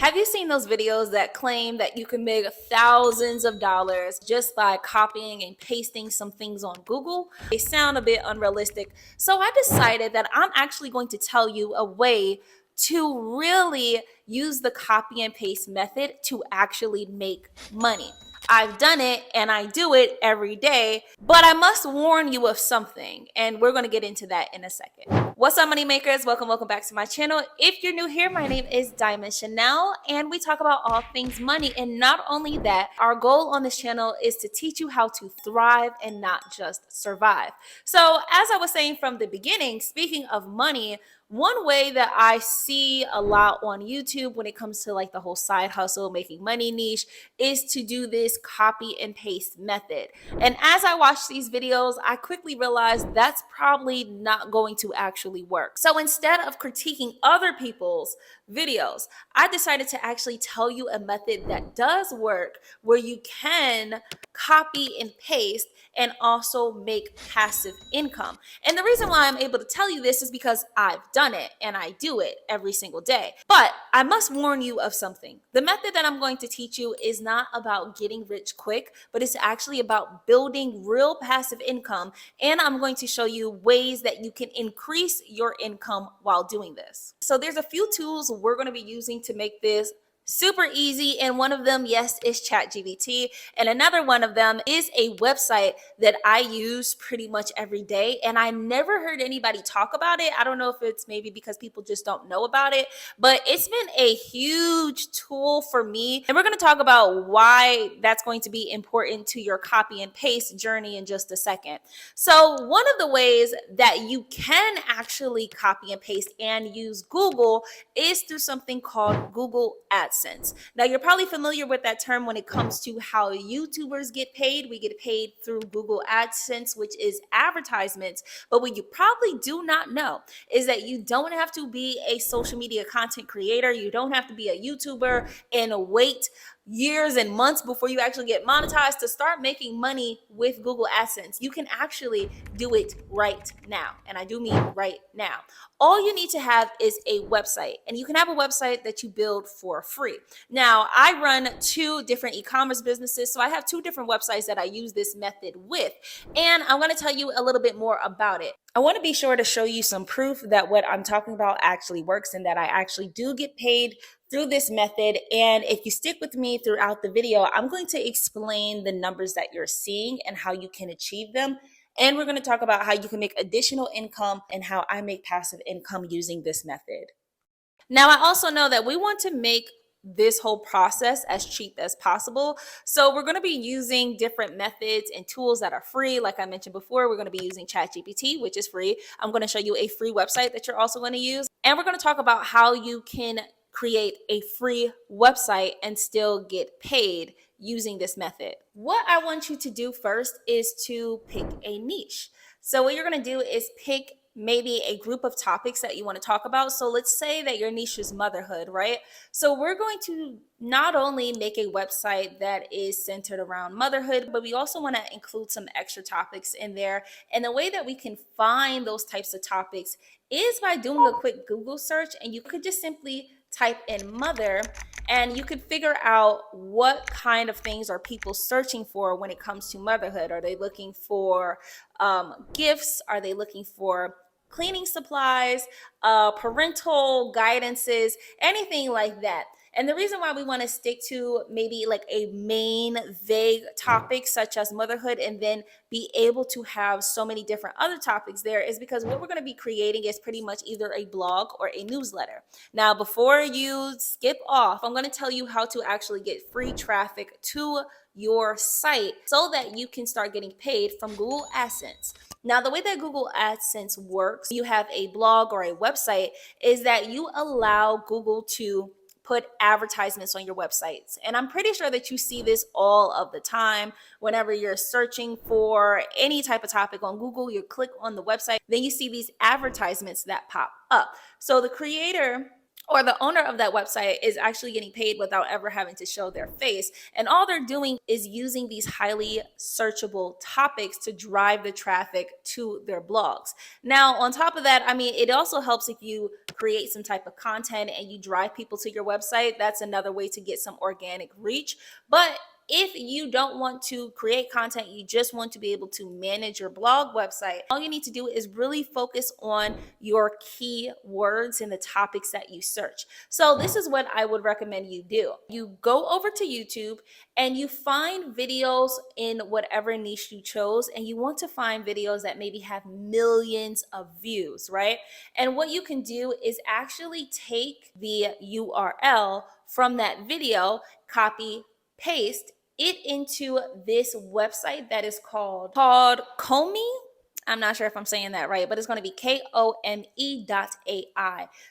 Have you seen those videos that claim that you can make thousands of dollars just by copying and pasting some things on Google? They sound a bit unrealistic. So I decided that I'm actually going to tell you a way to really use the copy and paste method to actually make money. I've done it and I do it every day, but I must warn you of something, and we're going to get into that in a second. What's up, money makers? Welcome back to my channel. If you're new here, my name is Diamond Chanel, and we talk about all things money. And not only that, our goal on this channel is to teach you how to thrive and not just survive. So, as I was saying from the beginning, speaking of money, one way that I see a lot on YouTube when it comes to like the whole side hustle, making money niche, is to do this copy and paste method. And as I watched these videos, I quickly realized that's probably not going to actually work. So instead of critiquing other people's videos, I decided to actually tell you a method that does work, where you can copy and paste and also make passive income. And the reason why I'm able to tell you this is because I've done it and I do it every single day. But I must warn you of something. The method that I'm going to teach you is not about getting rich quick, but it's actually about building real passive income. And I'm going to show you ways that you can increase your income while doing this. So there's a few tools we're going to be using to make this super easy, and one of them, yes, is ChatGPT, and another one of them is a website that I use pretty much every day, and I never heard anybody talk about it. I don't know if it's maybe because people just don't know about it, but it's been a huge tool for me, and we're going to talk about why that's going to be important to your copy and paste journey in just a second. So one of the ways that you can actually copy and paste and use Google is through something called Google AdSense. Now, you're probably familiar with that term when it comes to how YouTubers get paid. We get paid through Google AdSense, which is advertisements. But what you probably do not know is that you don't have to be a social media content creator. You don't have to be a YouTuber and wait years and months before you actually get monetized to start making money with Google AdSense. You can actually do it right now. And I do mean right now. All you need to have is a website, and you can have a website that you build for free. Now, I run two different e-commerce businesses, so I have two different websites that I use this method with, and I'm going to tell you a little bit more about it. I want to be sure to show you some proof that what I'm talking about actually works and that I actually do get paid through this method. And if you stick with me throughout the video, I'm going to explain the numbers that you're seeing and how you can achieve them. And we're going to talk about how you can make additional income and how I make passive income using this method. Now, I also know that we want to make this whole process as cheap as possible. So we're going to be using different methods and tools that are free. Like I mentioned before, we're going to be using ChatGPT, which is free. I'm going to show you a free website that you're also going to use. And we're going to talk about how you can create a free website and still get paid using this method. What I want you to do first is to pick a niche. So what you're going to do is pick maybe a group of topics that you want to talk about. So let's say that your niche is motherhood, right? So we're going to not only make a website that is centered around motherhood, but we also want to include some extra topics in there. And the way that we can find those types of topics is by doing a quick Google search, and you could just simply type in mother, and you could figure out what kind of things are people searching for when it comes to motherhood. Are they looking for gifts? Are they looking for cleaning supplies, parental guidances, anything like that? And the reason why we want to stick to maybe like a main vague topic such as motherhood and then be able to have so many different other topics there is because what we're going to be creating is pretty much either a blog or a newsletter. Now, before you skip off, I'm going to tell you how to actually get free traffic to your site so that you can start getting paid from Google AdSense. Now, the way that Google AdSense works, you have a blog or a website, is that you allow Google to put advertisements on your websites. And I'm pretty sure that you see this all of the time. Whenever you're searching for any type of topic on Google, you click on the website, then you see these advertisements that pop up. So the creator or the owner of that website is actually getting paid without ever having to show their face. And all they're doing is using these highly searchable topics to drive the traffic to their blogs. Now, on top of that, I mean, it also helps if you create some type of content and you drive people to your website. That's another way to get some organic reach. But if you don't want to create content, you just want to be able to manage your blog website, all you need to do is really focus on your key words and the topics that you search. So this is what I would recommend you do. You go over to YouTube and you find videos in whatever niche you chose, and you want to find videos that maybe have millions of views, right? And what you can do is actually take the URL from that video, copy, paste it into this website that is called Komi. I'm not sure if I'm saying that right, but it's going to be KOME.ai.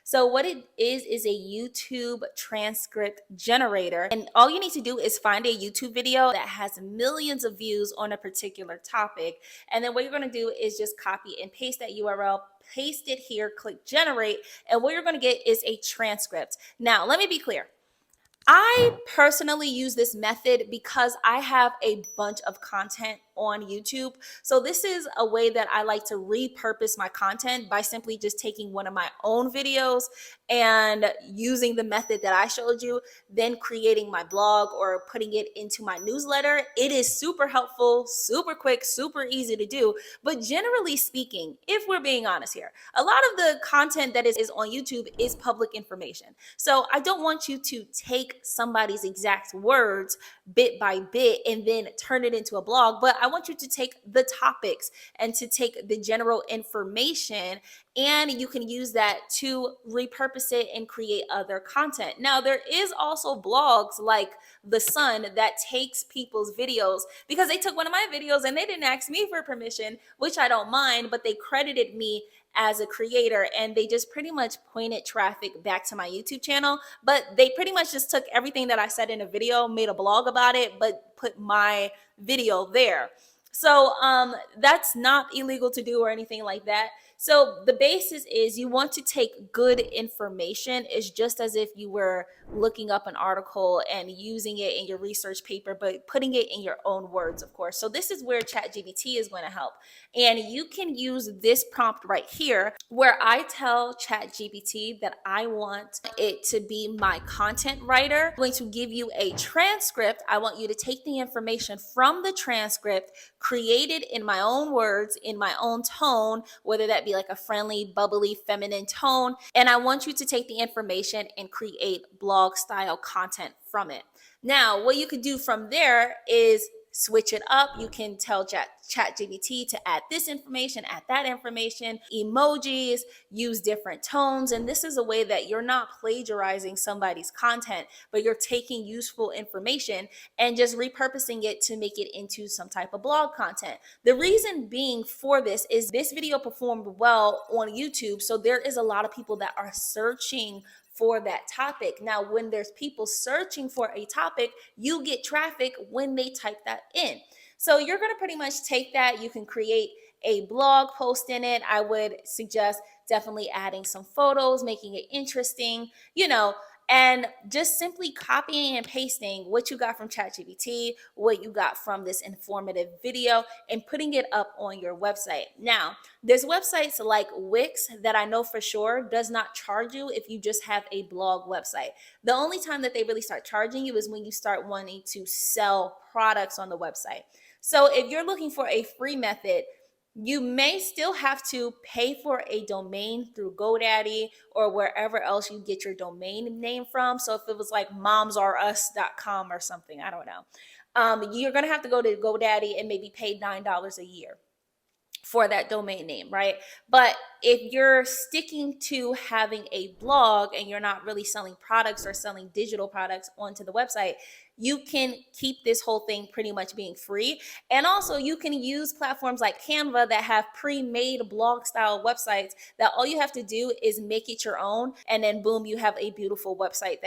So what it is a YouTube transcript generator. And all you need to do is find a YouTube video that has millions of views on a particular topic. And then what you're going to do is just copy and paste that URL, paste it here, click generate. And what you're going to get is a transcript. Now, let me be clear. I personally use this method because I have a bunch of content on YouTube. So this is a way that I like to repurpose my content by simply just taking one of my own videos and using the method that I showed you, then creating my blog or putting it into my newsletter. It is super helpful, super quick, super easy to do. But generally speaking, if we're being honest here, a lot of the content that is on YouTube is public information. So I don't want you to take somebody's exact words bit by bit and then turn it into a blog, but I want you to take the topics and to take the general information, and you can use that to repurpose it and create other content. Now, there is also blogs like The Sun that takes people's videos, because they took one of my videos and they didn't ask me for permission, which I don't mind, but they credited me as a creator, and they just pretty much pointed traffic back to my YouTube channel. But they pretty much just took everything that I said in a video, made a blog about it, but put my video there. So that's not illegal to do or anything like that. So the basis is you want to take good information. It's just as if you were looking up an article and using it in your research paper, but putting it in your own words, of course. So this is where ChatGPT is going to help. And you can use this prompt right here where I tell ChatGPT that I want it to be my content writer. I'm going to give you a transcript. I want you to take the information from the transcript, create it in my own words, in my own tone, whether that be like a friendly, bubbly, feminine tone. And I want you to take the information and create blog style content from it. Now, what you could do from there is switch it up. You can tell ChatGPT to add this information, add that information, emojis, use different tones. And this is a way that you're not plagiarizing somebody's content, but you're taking useful information and just repurposing it to make it into some type of blog content. The reason being for this is this video performed well on YouTube. So there is a lot of people that are searching for that topic. Now, when there's people searching for a topic, you get traffic when they type that in. So you're going to pretty much take that. You can create a blog post in it. I would suggest definitely adding some photos, making it interesting, and just simply copying and pasting what you got from ChatGPT, what you got from this informative video, and putting it up on your website. Now, there's websites like Wix that I know for sure does not charge you if you just have a blog website. The only time that they really start charging you is when you start wanting to sell products on the website. So if you're looking for a free method, you may still have to pay for a domain through GoDaddy or wherever else you get your domain name from. So if it was like momsareus.com or something, I don't know. You're going to have to go to GoDaddy and maybe pay $9 a year for that domain name, right? But if you're sticking to having a blog and you're not really selling products or selling digital products onto the website, you can keep this whole thing pretty much being free. And also you can use platforms like Canva that have pre-made blog style websites that all you have to do is make it your own, and then boom, you have a beautiful website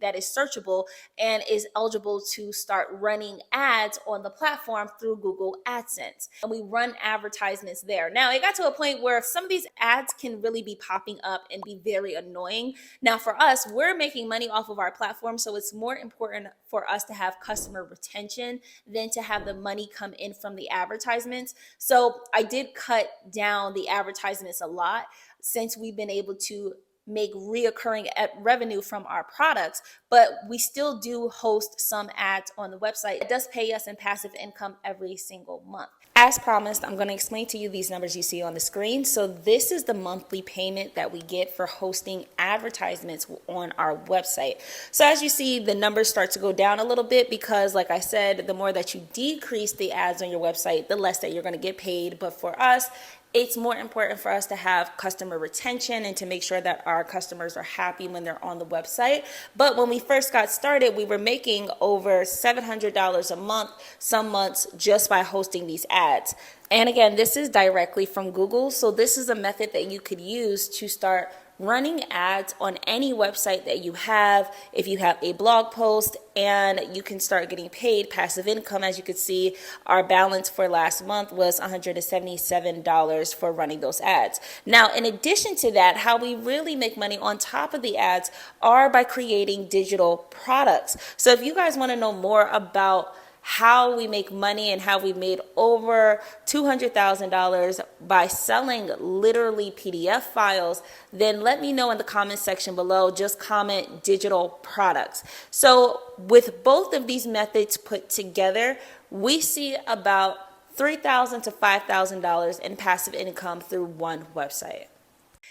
that is searchable and is eligible to start running ads on the platform through Google AdSense. And we run advertisements there. Now, it got to a point where some of these ads can really be popping up and be very annoying. Now, for us, we're making money off of our platform, so it's more important for us to have customer retention than to have the money come in from the advertisements. So I did cut down the advertisements a lot since we've been able to make reoccurring revenue from our products, but we still do host some ads on the website. It does pay us in passive income every single month. As promised, I'm going to explain to you these numbers you see on the screen. So this is the monthly payment that we get for hosting advertisements on our website. So as you see, the numbers start to go down a little bit because, like I said, the more that you decrease the ads on your website, the less that you're going to get paid. But for us, it's more important for us to have customer retention and to make sure that our customers are happy when they're on the website. But when we first got started, we were making over $700 a month, some months, just by hosting these ads. And again, this is directly from Google. So this is a method that you could use to start running ads on any website that you have. If you have a blog post, and you can start getting paid passive income. As you can see, our balance for last month was $177 for running those ads. Now, in addition to that, how we really make money on top of the ads are by creating digital products. So if you guys want to know more about how we make money and how we made over $200,000 by selling literally PDF files, then let me know in the comment section below. Just comment digital products. So with both of these methods put together, we see about $3,000 to $5,000 in passive income through one website.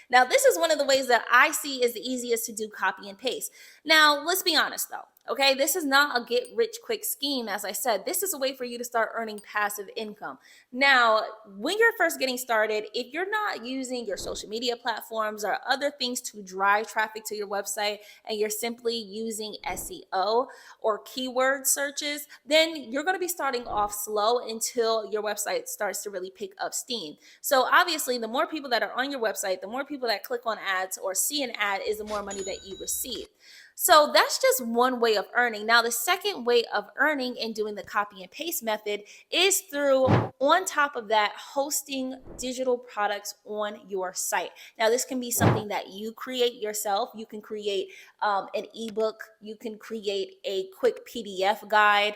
Now, this is one of the ways that I see is the easiest to do copy and paste. Now, let's be honest though. Okay, this is not a get rich quick scheme. As I said, this is a way for you to start earning passive income. Now, when you're first getting started, if you're not using your social media platforms or other things to drive traffic to your website, and you're simply using SEO or keyword searches, then you're going to be starting off slow until your website starts to really pick up steam. So obviously, the more people that are on your website, the more people that click on ads or see an ad is the more money that you receive. So that's just one way of earning. Now, the second way of earning and doing the copy and paste method is through, on top of that, hosting digital products on your site. Now, this can be something that you create yourself. You can create an ebook. You can create a quick PDF guide,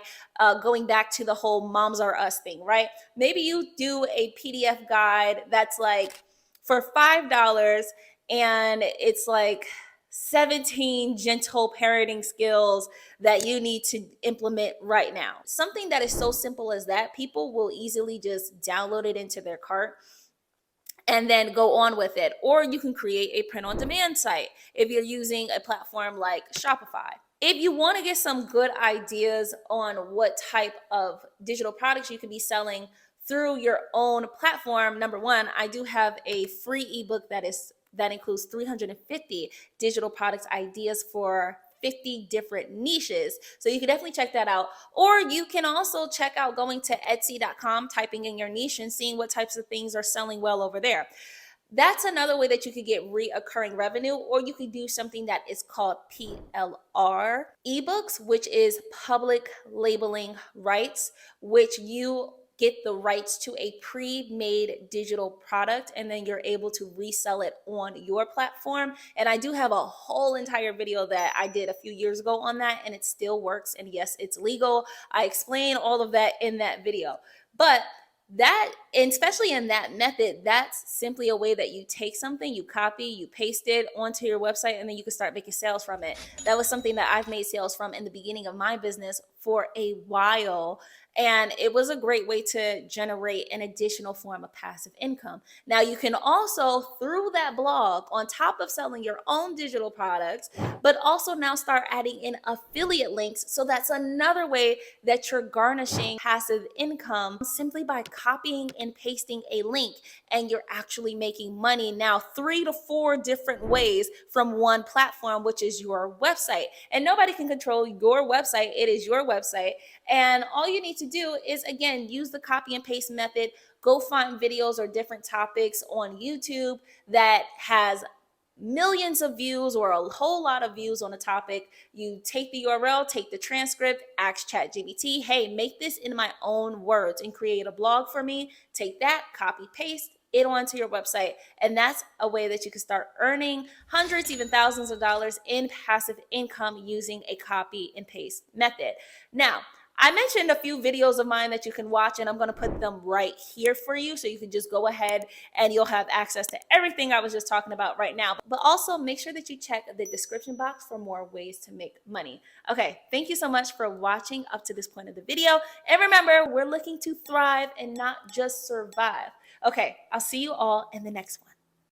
going back to the whole Moms Are Us thing, right? Maybe you do a PDF guide that's like for $5 and it's like 17 gentle parenting skills that you need to implement right now. Something that is so simple as that, people will easily just download it into their cart and then go on with it. Or you can create a print on demand site if you're using a platform like Shopify. If you want to get some good ideas on what type of digital products you can be selling through your own platform, number one, I do have a free ebook that includes 350 digital products ideas for 50 different niches. So you can definitely check that out. Or you can also check out going to Etsy.com, typing in your niche and seeing what types of things are selling well over there. That's another way that you could get reoccurring revenue. Or you could do something that is called PLR ebooks, which is public labeling rights, which you get the rights to a pre-made digital product and then you're able to resell it on your platform. And I do have a whole entire video that I did a few years ago on that, and it still works. And yes, it's legal. I explain all of that in that video. But that, and especially in that method, that's simply a way that you take something, you copy, you paste it onto your website, and then you can start making sales from it. That was something that I've made sales from in the beginning of my business for a while. And it was a great way to generate an additional form of passive income. Now, you can also, through that blog, on top of selling your own digital products, but also now start adding in affiliate links. So that's another way that you're garnishing passive income simply by copying and pasting a link, and you're actually making money now 3 to 4 different ways from one platform, which is your website. And nobody can control your website. It is your website. And all you need to do is, again, use the copy and paste method. Go find videos or different topics on YouTube that has millions of views or a whole lot of views on a topic. You take the URL, take the transcript, ask ChatGPT, hey, make this in my own words and create a blog for me. Take that, copy, paste, it onto your website. And that's a way that you can start earning hundreds, even thousands of dollars in passive income using a copy and paste method. Now, I mentioned a few videos of mine that you can watch, and I'm going to put them right here for you. So you can just go ahead and you'll have access to everything I was just talking about right now. But also make sure that you check the description box for more ways to make money. Okay, thank you so much for watching up to this point of the video. And remember, we're looking to thrive and not just survive. Okay, I'll see you all in the next one.